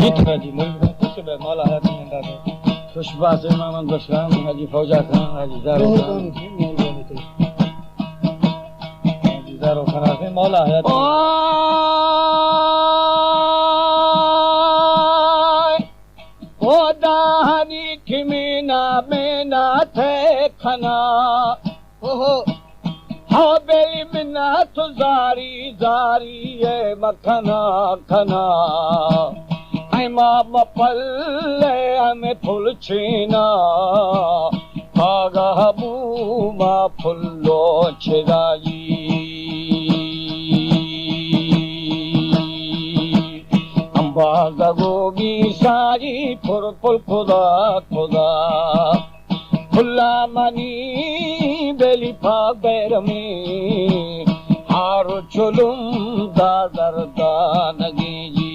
जीत हाजी खुश बे मौला हयात नंदा दे खुशबा से मोहम्मद बशराम हाजी फौजा खान हाजी दारो खान हाजी दारो खान से मौला हयात ओ दाहनी खिमीना मेना थे खना ओहो हाँ बेली मिना तो जारी जारी ये मखना खना ऐ माँ मपल्ले हमें फुल छीना आगा बूमा फुल्लो छिराई अम्बा गोगी सारी फुल फुल खुदा खुदा फुल्ला मनी बेली फाग बैरमी हारो चुलुम दादर दानगी जी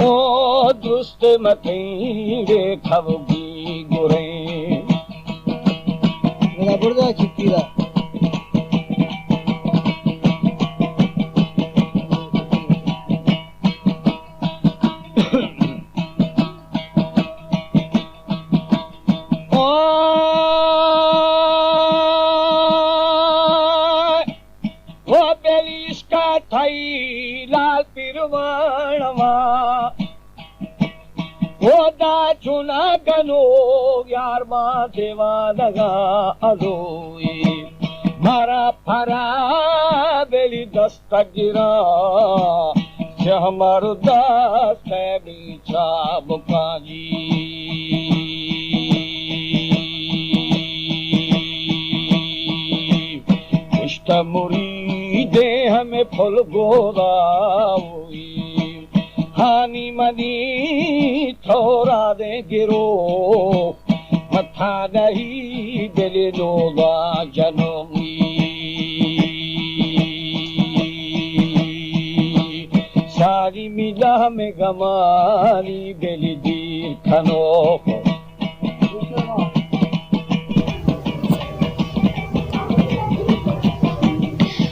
ओ दुरुस्त मथीरे खवगी गुरे मेरा बुर्दा चित्तीरा लाल पिरवाणवा होदा चुना गनो यार माँ देवा लगा अलोई मारा फरा बेली दस्तक गिरा हमारो दस्त है बीचा बुकाजी इष्ट मुरीदे हमें फुल गोदा हानी मनी थोड़ा दे गिरो मथा नहीं दिले लोगा जनमी सारी मिला में गमानी बेली दीर खनो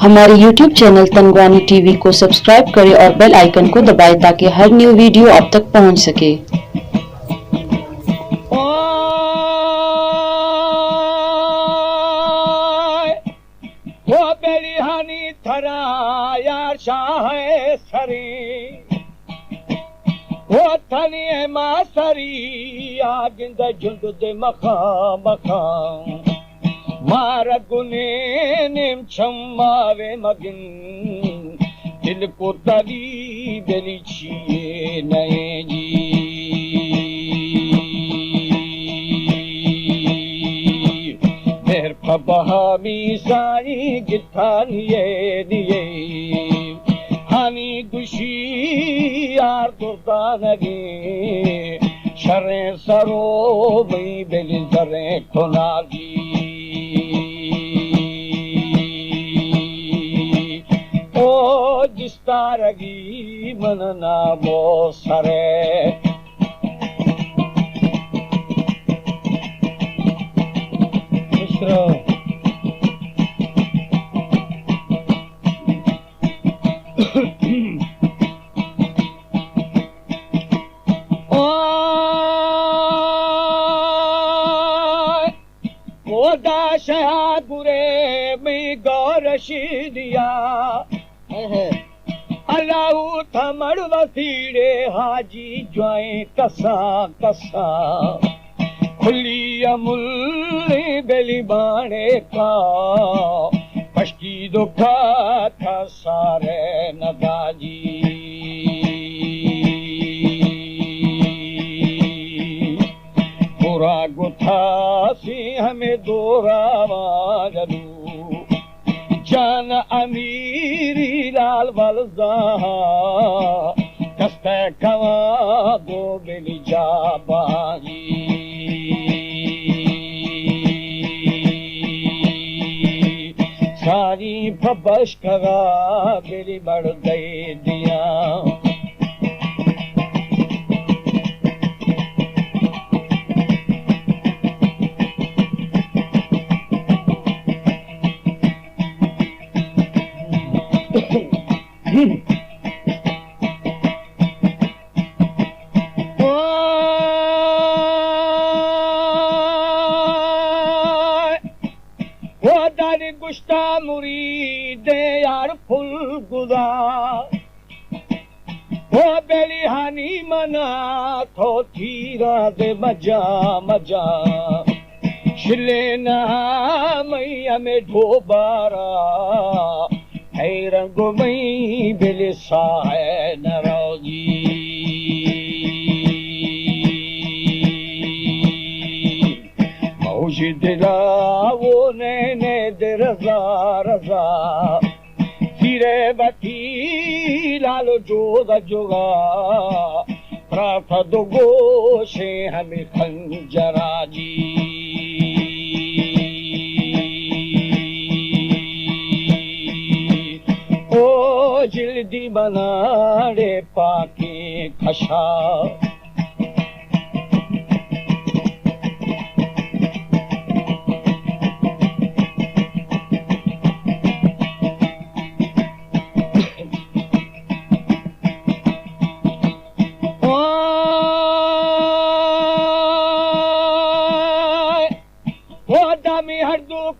हमारे YouTube चैनल तंगवानी टीवी को सब्सक्राइब करें और बेल आइकन को दबाएं ताकि हर न्यू वीडियो आप तक पहुंच सके। वो बेलिहानी थरा यार शाह सरी वो थनी है मां सरी आगिंद जुल्द दे मखा मखा मार गुने निम छम्मावे मगिन दिल को तली बेली छिए नए जी मेर फबहामी साई गिठानिए दिए हानी गुशी यार दुर्दा नगे शरे सरो मई बेली जरे खुनागी जिस्तारगी मन नामो सरे मिश्र ओ दाशा गुरे में गौरशी दिया अल्लाह थमड़ वसीड़े हाजी ज्वाए कसा कसा खुली अमुल्ली बेली बाणे का पश्की दुखा था सारे नदाजी पूरा गुथा सी हमें दोरावा जलू जान अमीरी लाल वलजा कस्ते कवा दो बेली जाबाजी सारी फबश करा बेली बढ़ गई दिया दारी गुश्ता मुरीद यार फुल गुजार वो बेली हानी मना थो थीरा दे मजा मजा शिले ना मैया में ढोबारा है रंगो मई बेले साए नरोजी मौजी दिला वो नैने दे रजा रजा फिरे बती लालो जोगा जोगा प्राथा दो गोशे हमें खंजरा जी ओ जल्दी बना रे पाके खशा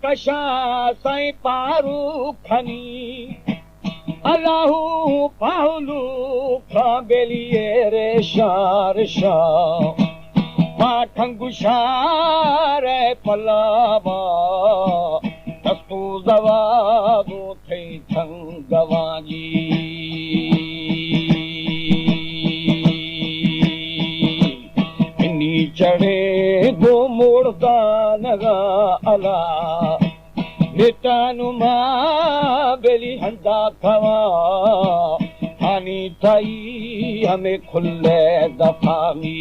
कशा साईं पारू खनी अलाहू पाउलू खां बेलिए रे शार शाह पाठंगु शार पलावा तस्तू जवाबो थे थंगवा जी इन्नी चढ़े दो मोड़दा नगा अला बेटानु मां बेली हंदा खवा हानी थाई हमें खुले दफामी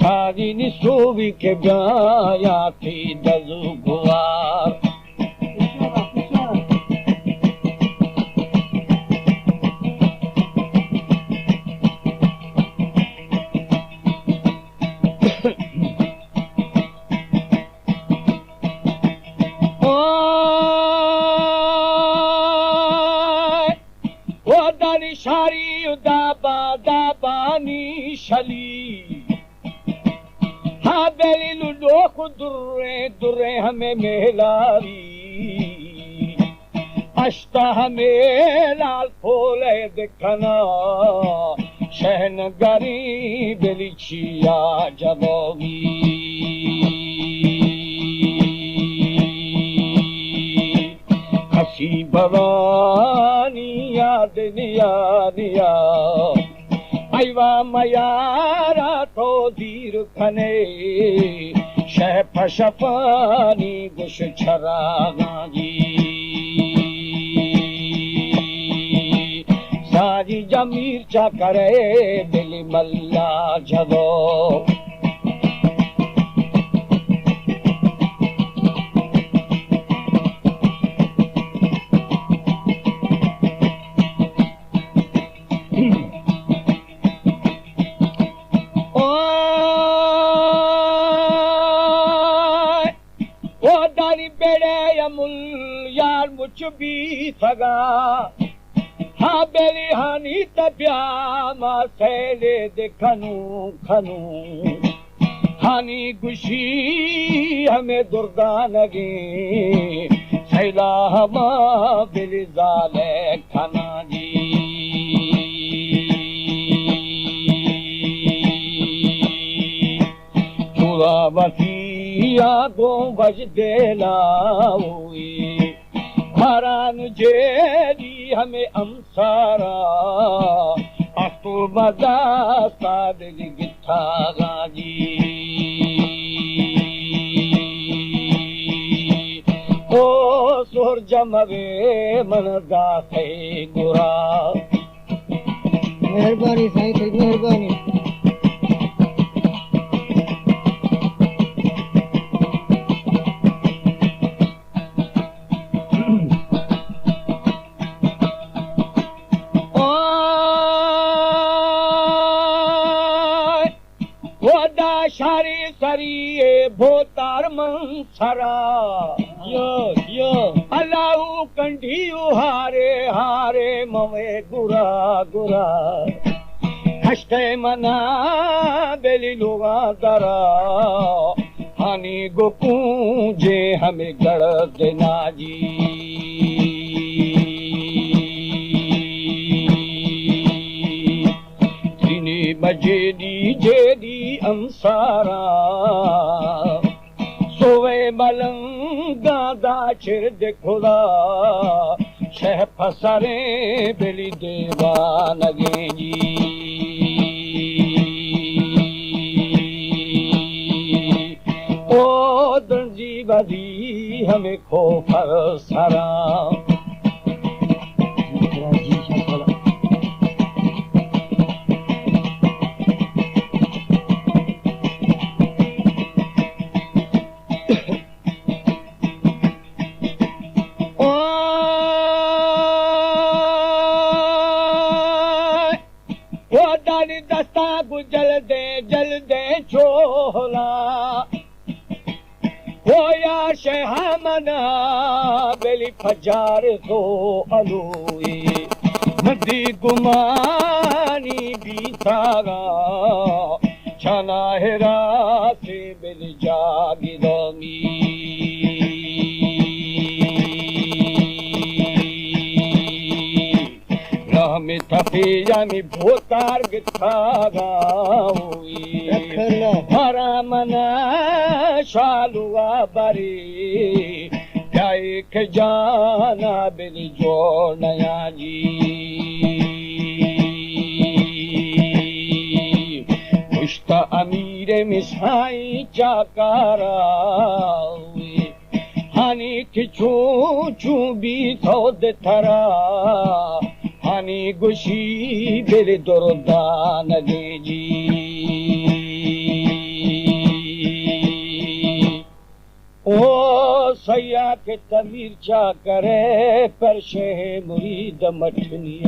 सारी निसोवी के ब्याया थी दजु गुआर शारी दाबा दाबानी शली हाँ बेली लुडो को दुर्रे दुर्रे हमें मेलारी अष्टा हमें लाल फोले दिखना शहनगरी बेली छिया जबोगी हसी भवानी याद निया निया आईवा मयारा तो धीर खने शहफ शफानी गुश छरागा जी सारी जमीर चा करे दिली मल्ला जगो यार मुझ भी सगा हाँ बेली हानी तब्या मां सैले दे खनू खनू हानी गुशी हमें दुर्गा लगे सैला हमा बेली जाले खाना जी चूड़ा बसिया गो बज देला हुई हरान जेरी हमें अमसारा अस्तु मदा सादगी गिथा गाजी ओ सुर जमवे मन दाखे गुरा मेहरबानी साईं थी मेहरबानी शारी सरिये भोतार मन सारा यो अलाऊ कंढियू हारे हारे मवे गुरा गुरा हस्ते मना बेली लोगा दरा हानि गोकू जे हमें गढ़ देना जी दिनी मजेदी जेदी अंसारा सोवे मलंगा दा चिर देखोदा शह फसरे बेली देवान जी ओ दर्जी बदी हमें खो फर सारा दस्ता गुजल दे छोला होया शहमना बेली फजार तो अलूए नदी गुमानी भी थागा छना हेरा से बेली जागी दमी में थफिया में भोतार गिथागा हुई हरा मना शालुआ बरी जाए के जाना बिल जो नया जी मुश्ता अमीर मिसाई चाकारा हुई हानि खिचू चू भी थो दे थरा हानि गुशी बेरे दोरदान गे जी ओ सैया के तमीर चा करे पर शे मुरीद मठनी